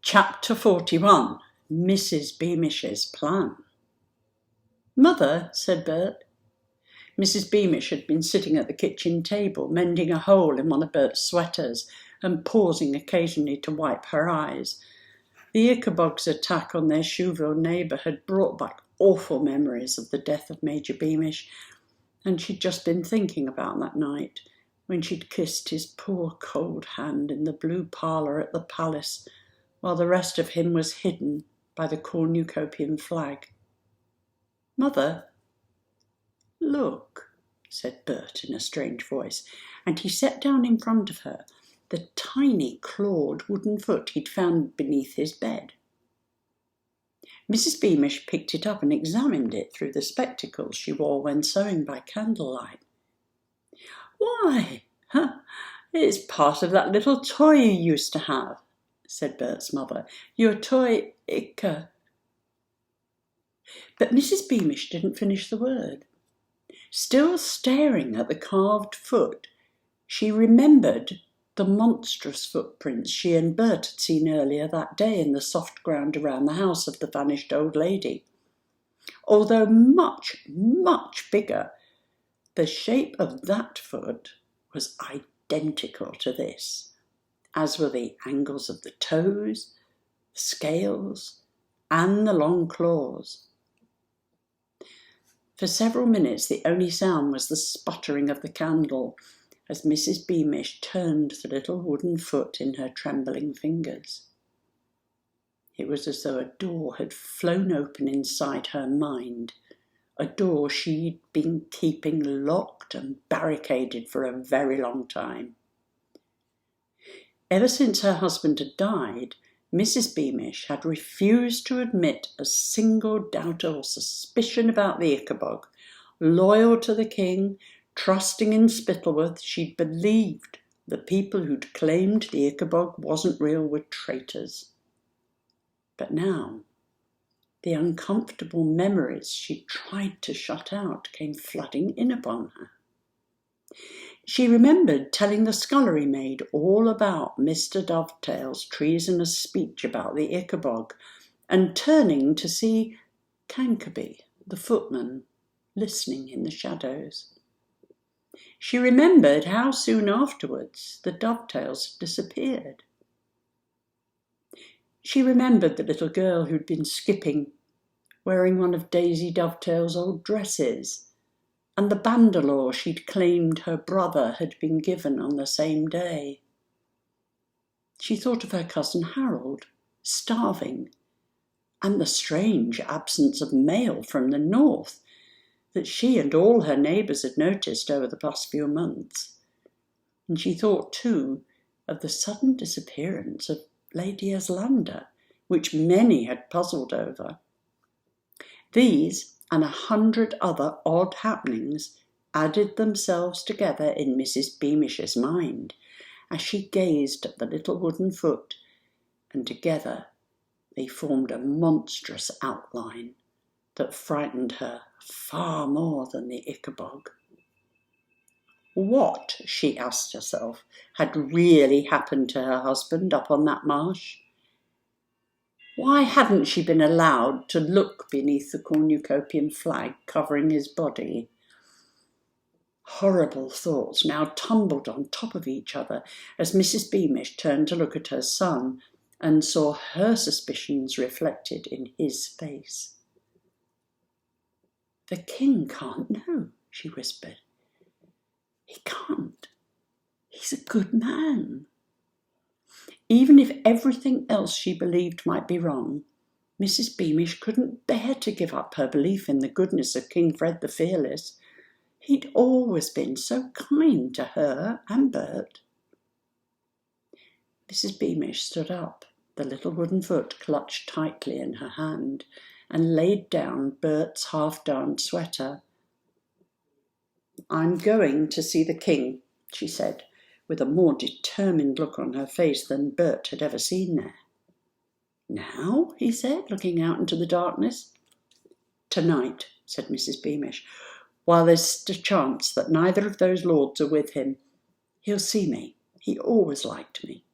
Chapter 41. Mrs. Beamish's Plan. "Mother," said Bert. Mrs. Beamish had been sitting at the kitchen table, mending a hole in one of Bert's sweaters and pausing occasionally to wipe her eyes. The Ickabog's attack on their Shoeville neighbour had brought back awful memories of the death of Major Beamish, and she'd just been thinking about that night when she'd kissed his poor cold hand in the blue parlour at the palace, while the rest of him was hidden by the cornucopian flag. "Mother." "Look," said Bert in a strange voice, and he set down in front of her the tiny clawed wooden foot he'd found beneath his bed. Mrs. Beamish picked it up and examined it through the spectacles she wore when sewing by candlelight. "Why, it's part of that little toy you used to have," said Bert's mother. "Your toy Icka." But Mrs. Beamish didn't finish the word. Still staring at the carved foot, she remembered the monstrous footprints she and Bert had seen earlier that day in the soft ground around the house of the vanished old lady. Although much, much bigger, the shape of that foot was identical to this, as were the angles of the toes, the scales, and the long claws. For several minutes the only sound was the sputtering of the candle as Mrs. Beamish turned the little wooden foot in her trembling fingers. It was as though a door had flown open inside her mind, a door she'd been keeping locked and barricaded for a very long time. Ever since her husband had died, Mrs. Beamish had refused to admit a single doubt or suspicion about the Ickabog. Loyal to the king, trusting in Spittleworth, she'd believed the people who'd claimed the Ickabog wasn't real were traitors. But now, the uncomfortable memories she'd tried to shut out came flooding in upon her. She remembered telling the scullery maid all about Mr. Dovetail's treasonous speech about the Ickabog, and turning to see Canterby, the footman, listening in the shadows. She remembered how soon afterwards the Dovetails had disappeared. She remembered the little girl who'd been skipping, wearing one of Daisy Dovetail's old dresses, and the banderlaw she'd claimed her brother had been given on the same day. She thought of her cousin Harold, starving, and the strange absence of mail from the north that she and all her neighbours had noticed over the past few months. And she thought, too, of the sudden disappearance of Lady Eslander, which many had puzzled over. These and 100 other odd happenings added themselves together in Mrs. Beamish's mind as she gazed at the little wooden foot, and together they formed a monstrous outline that frightened her far more than the Ickabog. What, she asked herself, had really happened to her husband up on that marsh? Why hadn't she been allowed to look beneath the cornucopian flag covering his body? Horrible thoughts now tumbled on top of each other as Mrs. Beamish turned to look at her son and saw her suspicions reflected in his face. "The king can't know," she whispered. "He can't. He's a good man." Even if everything else she believed might be wrong, Mrs. Beamish couldn't bear to give up her belief in the goodness of King Fred the Fearless. He'd always been so kind to her and Bert. Mrs. Beamish stood up, the little wooden foot clutched tightly in her hand, and laid down Bert's half-darned sweater. "I'm going to see the king," she said, with a more determined look on her face than Bert had ever seen there. "Now?" he said, looking out into the darkness. "Tonight," said Mrs. Beamish, "while there's a chance that neither of those lords are with him. He'll see me. He always liked me."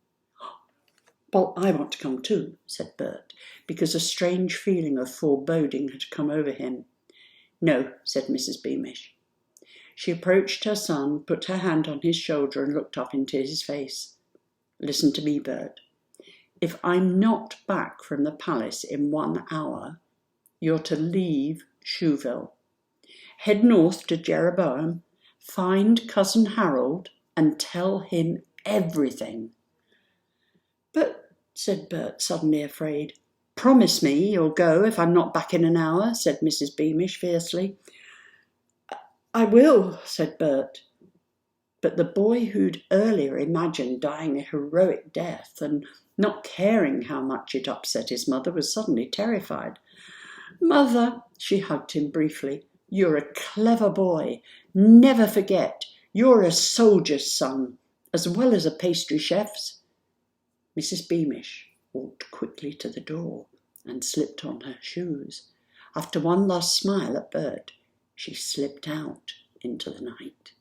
"Well, I want to come too," said Bert, because a strange feeling of foreboding had come over him. "No," said Mrs. Beamish. She approached her son, put her hand on his shoulder and looked up into his face. "Listen to me, Bert. If I'm not back from the palace in 1 hour, you're to leave Shoeville. Head north to Jeroboam, find Cousin Harold and tell him everything." "But," said Bert, suddenly afraid. "Promise me you'll go if I'm not back in an hour," said Mrs. Beamish fiercely. "I will," said Bert. But the boy who'd earlier imagined dying a heroic death and not caring how much it upset his mother was suddenly terrified. "Mother," she hugged him briefly, "you're a clever boy. Never forget, you're a soldier's son, as well as a pastry chef's." Mrs. Beamish walked quickly to the door and slipped on her shoes. After one last smile at Bert, she slipped out into the night.